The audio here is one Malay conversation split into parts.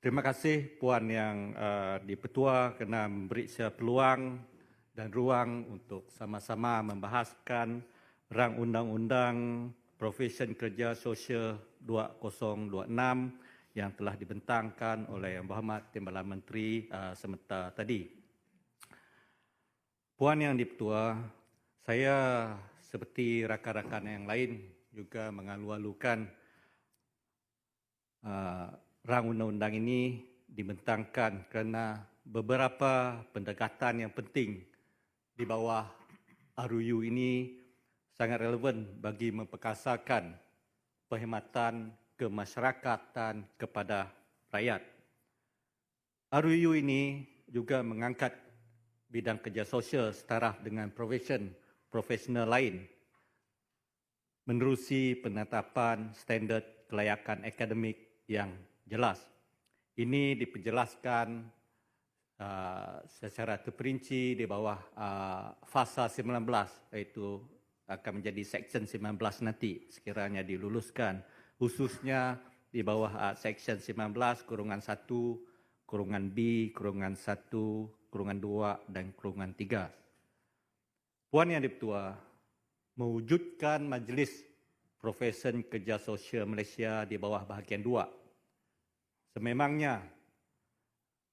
Terima kasih Puan yang di-Pertua kerana memberi saya peluang dan ruang untuk sama-sama membahaskan rang undang-undang Profession Kerja Sosial 2026 yang telah dibentangkan oleh Yang Berhormat Timbalan Menteri sebentar tadi. Puan yang di-Pertua, saya seperti rakan-rakan yang lain juga mengalu-alukan rang undang-undang ini dibentangkan kerana beberapa pendekatan yang penting di bawah RUU ini sangat relevan bagi memperkasakan perkhidmatan kemasyarakatan kepada rakyat. RUU ini juga mengangkat bidang kerja sosial setaraf dengan profesional lain menerusi penetapan standard kelayakan akademik yang jelas. Ini diperjelaskan secara terperinci di bawah fasa 19, iaitu akan menjadi Seksyen 19 nanti sekiranya diluluskan, khususnya di bawah Seksyen 19 kurungan 1, kurungan B, kurungan 1, kurungan 2 dan kurungan 3. Puan yang di-Pertua, mewujudkan Majlis Profession Kerja Sosial Malaysia di bawah bahagian 2. Sememangnya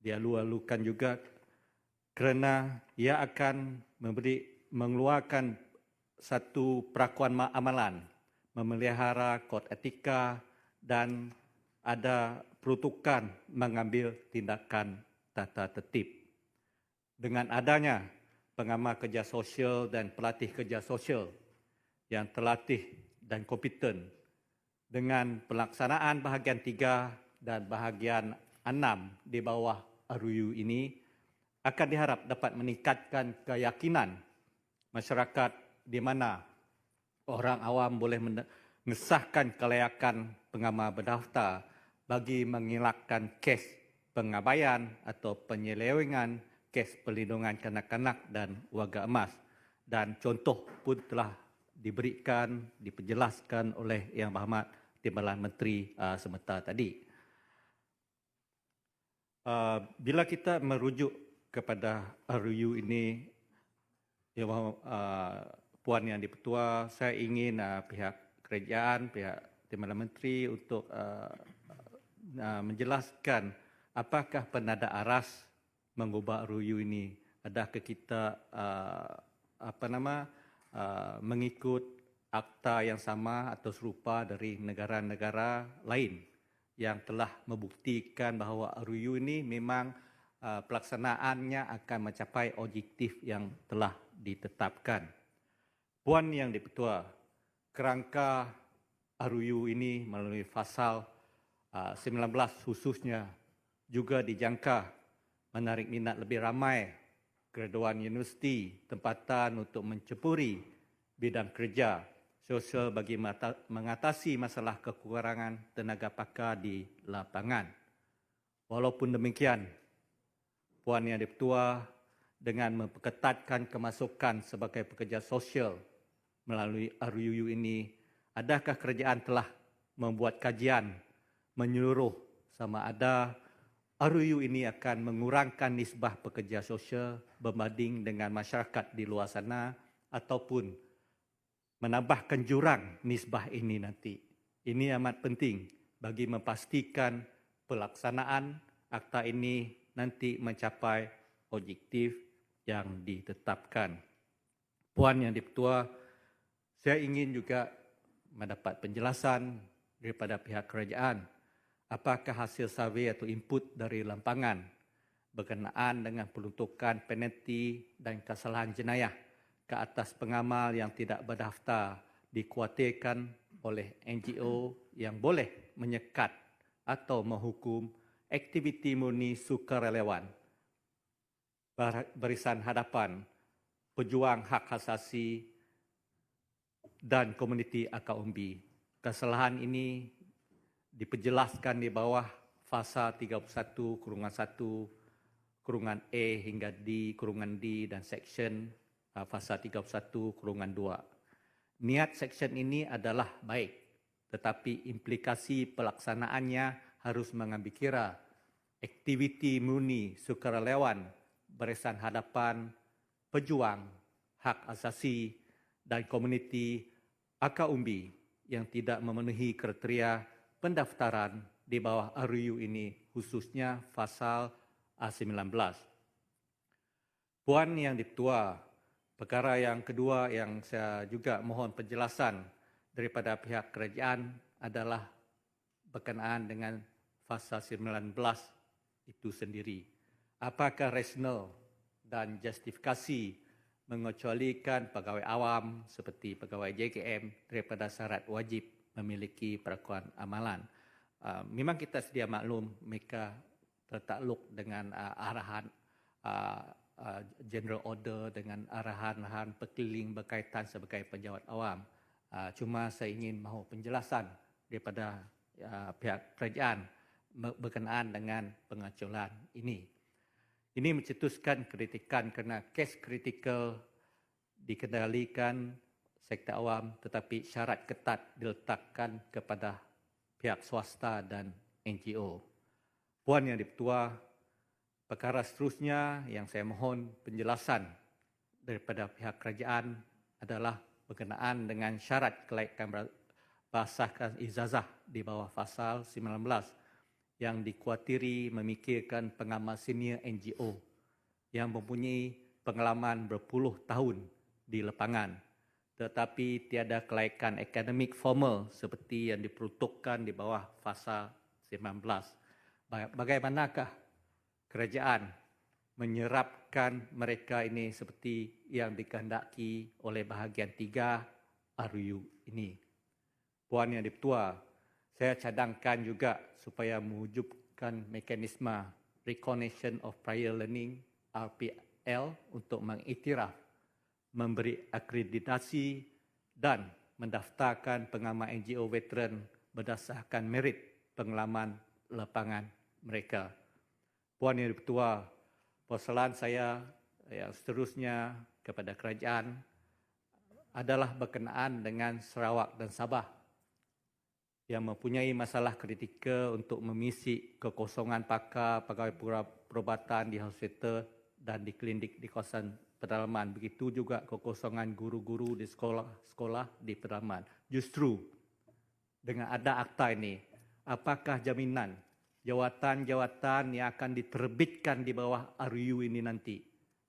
dialu-alukan juga kerana ia akan mengeluarkan satu perakuan amalan, memelihara kod etika dan ada peruntukan mengambil tindakan tata tertib. Dengan adanya pengamal kerja sosial dan pelatih kerja sosial yang terlatih dan kompeten dengan pelaksanaan bahagian 3 dan bahagian 6 di bawah RUU ini akan diharap dapat meningkatkan keyakinan masyarakat di mana orang awam boleh mengesahkan kelayakan pengamal berdaftar bagi mengelakkan kes pengabaian atau penyelewengan kes perlindungan kanak-kanak dan warga emas. Dan contoh pun telah diberikan, diperjelaskan oleh Yang Berhormat Timbalan Menteri sebentar tadi. Bila kita merujuk kepada RUU ini, Puan yang di-Pertua, saya ingin pihak kerajaan, pihak Timbalan Menteri untuk menjelaskan apakah penada aras mengubah RUU ini. Adakah kita mengikut akta yang sama atau serupa dari negara-negara lain yang telah membuktikan bahawa RUU ini memang pelaksanaannya akan mencapai objektif yang telah ditetapkan. Puan yang di-Pertua, kerangka RUU ini melalui pasal 19 khususnya juga dijangka menarik minat lebih ramai graduan universiti tempatan untuk menceburi bidang kerja sosial bagi mengatasi masalah kekurangan tenaga pakar di lapangan. Walaupun demikian, Puan yang di-Pertua, dengan memperketatkan kemasukan sebagai pekerja sosial melalui RUU ini, adakah kerajaan telah membuat kajian menyeluruh sama ada RUU ini akan mengurangkan nisbah pekerja sosial berbanding dengan masyarakat di luar sana ataupun menambahkan jurang nisbah ini nanti. Ini amat penting bagi memastikan pelaksanaan akta ini nanti mencapai objektif yang ditetapkan. Puan yang di-Pertua, saya ingin juga mendapat penjelasan daripada pihak kerajaan apakah hasil survey atau input dari lampangan berkenaan dengan peruntukan penalti dan kesalahan jenayah ke atas pengamal yang tidak berdaftar dikhuatirkan oleh NGO yang boleh menyekat atau menghukum aktiviti murni sukarelawan, barisan hadapan, pejuang hak asasi dan komuniti akar umbi. Kesalahan ini diperjelaskan di bawah fasa 31 kurungan 1 kurungan A hingga D kurungan D dan seksyen fasa 31 kurungan 2. Niat seksyen ini adalah baik, tetapi implikasi pelaksanaannya harus mengambil kira aktiviti murni sukarelawan barisan hadapan pejuang hak asasi dan komuniti akar umbi yang tidak memenuhi kriteria pendaftaran di bawah RUU ini, khususnya pasal A19. Puan Yang Dipertua, perkara yang kedua yang saya juga mohon penjelasan daripada pihak kerajaan adalah berkenaan dengan pasal 19 itu sendiri. Apakah rasional dan justifikasi mengecualikan pegawai awam seperti pegawai JKM daripada syarat wajib memiliki perakuan amalan? Memang kita sedia maklum mereka tertakluk dengan arahan General Order dengan arahan-arahan perkeliling berkaitan sebagai pejabat awam. Cuma saya ingin mahu penjelasan daripada pihak kerajaan berkenaan dengan pengecualian ini. Ini mencetuskan kritikan kerana kes kritikal dikendalikan sektor awam tetapi syarat ketat diletakkan kepada pihak swasta dan NGO. Puan Yang Dipertua, perkara seterusnya yang saya mohon penjelasan daripada pihak kerajaan adalah berkenaan dengan syarat kelaikan bersahkan ijazah di bawah pasal 19 yang dikuatiri memikirkan pengamal senior NGO yang mempunyai pengalaman berpuluh tahun di lapangan tetapi tiada kelaikan akademik formal seperti yang diperuntukkan di bawah pasal 19. Bagaimanakah kerajaan menyerapkan mereka ini seperti yang dikehendaki oleh bahagian 3 RUU ini? Puan Yang Dipertua, saya cadangkan juga supaya mewujudkan mekanisme Recognition of Prior Learning RPL untuk mengiktiraf, memberi akreditasi dan mendaftarkan pengamal NGO veteran berdasarkan merit pengalaman lapangan mereka. Puan Yang Dipertua, persoalan saya yang seterusnya kepada kerajaan adalah berkenaan dengan Sarawak dan Sabah yang mempunyai masalah kritikal untuk mengisi kekosongan pakar pegawai perubatan di hospital dan di klinik di kawasan pedalaman. Begitu juga kekosongan guru-guru di sekolah-sekolah di pedalaman. Justru dengan ada akta ini, apakah jaminan jawatan-jawatan yang akan diterbitkan di bawah RUU ini nanti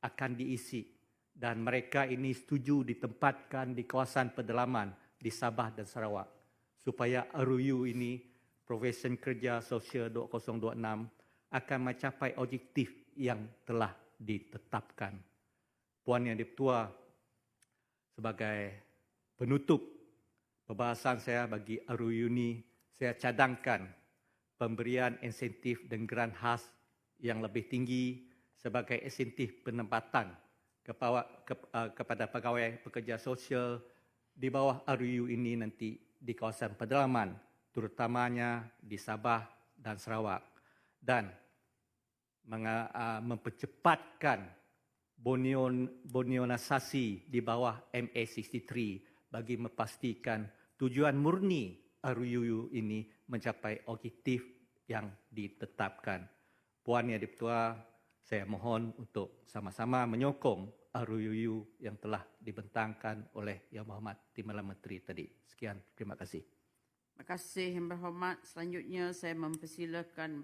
akan diisi dan mereka ini setuju ditempatkan di kawasan pedalaman di Sabah dan Sarawak supaya RUU ini, Profession Kerja Sosial 2026, akan mencapai objektif yang telah ditetapkan. Puan Yang Dipertua, sebagai penutup perbahasan saya bagi RUU ini, saya cadangkan pemberian insentif dan geran khas yang lebih tinggi sebagai insentif penempatan kepada pegawai pekerja sosial di bawah RUU ini nanti di kawasan pedalaman, terutamanya di Sabah dan Sarawak, dan mempercepatkan bonionisasi di bawah MA63 bagi memastikan tujuan murni RUU ini mencapai objektif yang ditetapkan. Puan Yang Dipertua, saya mohon untuk sama-sama menyokong RUU yang telah dibentangkan oleh Yang Berhormat Timbalan Menteri tadi. Sekian, terima kasih. Terima kasih Yang Berhormat. Selanjutnya saya mempersilakan